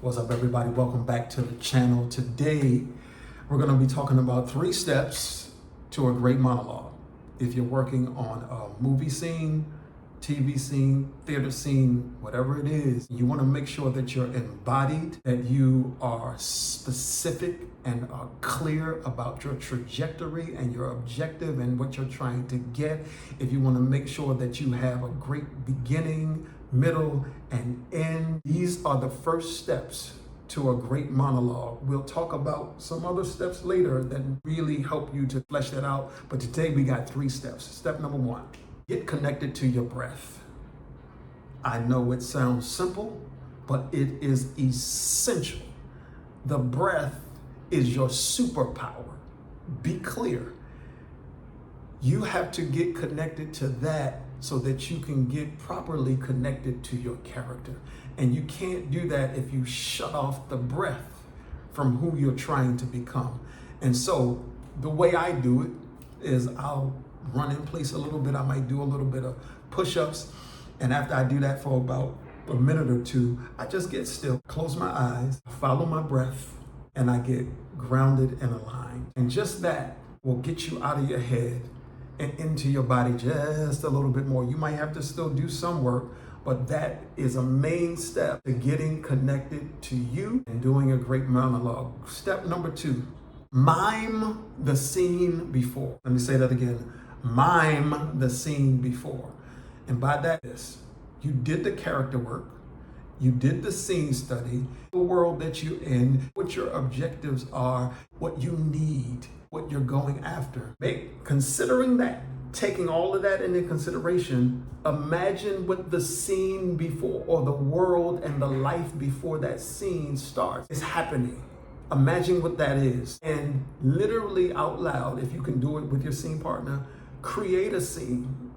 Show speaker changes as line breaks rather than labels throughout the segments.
What's up, everybody? Welcome back to the channel. Today, we're going to be talking about 3 steps to a great monologue. If you're working on a movie scene, TV scene, theater scene, whatever it is, you want to make sure that you're embodied, that you are specific and are clear about your trajectory and your objective and what you're trying to get. If you want to make sure that you have a great beginning, middle, and end, these are the first steps to a great monologue. We'll talk about some other steps later that really help you to flesh that out. But today we got 3 steps. Step number 1. Get connected to your breath. I know it sounds simple, but it is essential. The breath is your superpower. Be clear. You have to get connected to that so that you can get properly connected to your character. And you can't do that if you shut off the breath from who you're trying to become. And so the way I do it is I'll run in place a little bit. I might do a little bit of push-ups. And after I do that for about a minute or 2, I just get still, close my eyes, follow my breath, and I get grounded and aligned. And just that will get you out of your head and into your body just a little bit more. You might have to still do some work, but that is a main step to getting connected to you and doing a great monologue. Step number 2, mime the scene before. Let me say that again. Mime the scene before. And by that is, you did the character work, you did the scene study, the world that you're in, what your objectives are, what you need, what you're going after. Considering that, taking all of that into consideration, imagine what the scene before, or the world and the life before that scene starts, is happening. Imagine what that is. And literally out loud, if you can do it with your scene partner, create a scene.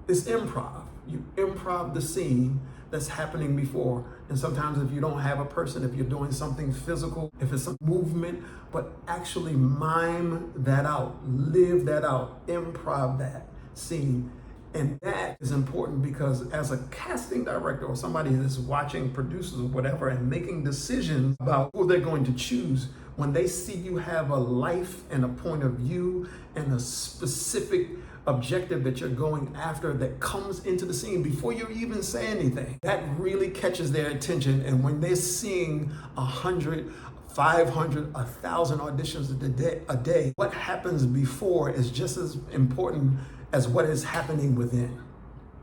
It's improv. You improv the scene that's happening before. And sometimes if you don't have a person, if you're doing something physical, if it's a movement, but actually mime that out, live that out, improv that scene. And that is important because as a casting director or somebody that's watching producers or whatever and making decisions about who they're going to choose, when they see you have a life and a point of view and a specific objective that you're going after that comes into the scene before you even say anything, that really catches their attention. And when they're seeing 100, 500, 1,000 auditions a day, what happens before is just as important as what is happening within.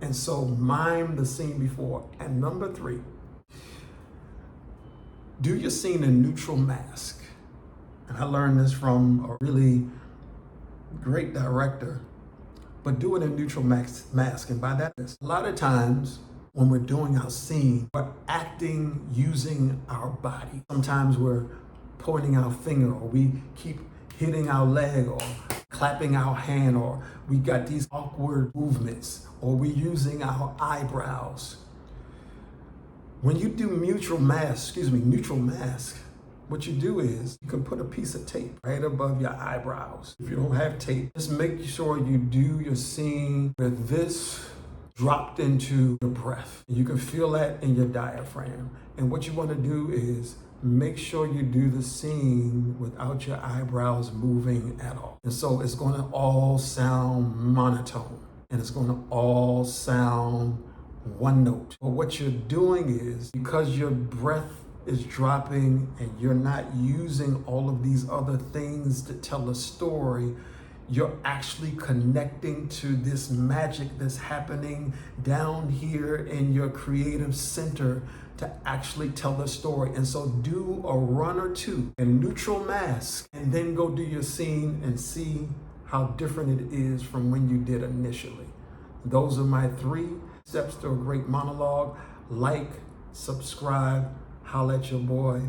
And so mime the scene before. And number 3, do your scene in neutral mask. And I learned this from a really great director. But do it in neutral mask. And by that, a lot of times when we're doing our scene, we're acting using our body. Sometimes we're pointing our finger, or we keep hitting our leg, or clapping our hand, or we got these awkward movements, or we're using our eyebrows. When you do neutral mask, what you do is you can put a piece of tape right above your eyebrows. If you don't have tape, just make sure you do your scene with this dropped into your breath. You can feel that in your diaphragm. And what you want to do is make sure you do the scene without your eyebrows moving at all. And so it's going to all sound monotone, and it's going to all sound one note. But what you're doing is, because your breath is dropping and you're not using all of these other things to tell a story, you're actually connecting to this magic that's happening down here in your creative center to actually tell the story. And so do a run or 2 in neutral mask, and then go do your scene and see how different it is from when you did initially. Those are my 3 steps to a great monologue. Like, subscribe, holla at your boy.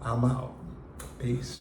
I'm out. Peace.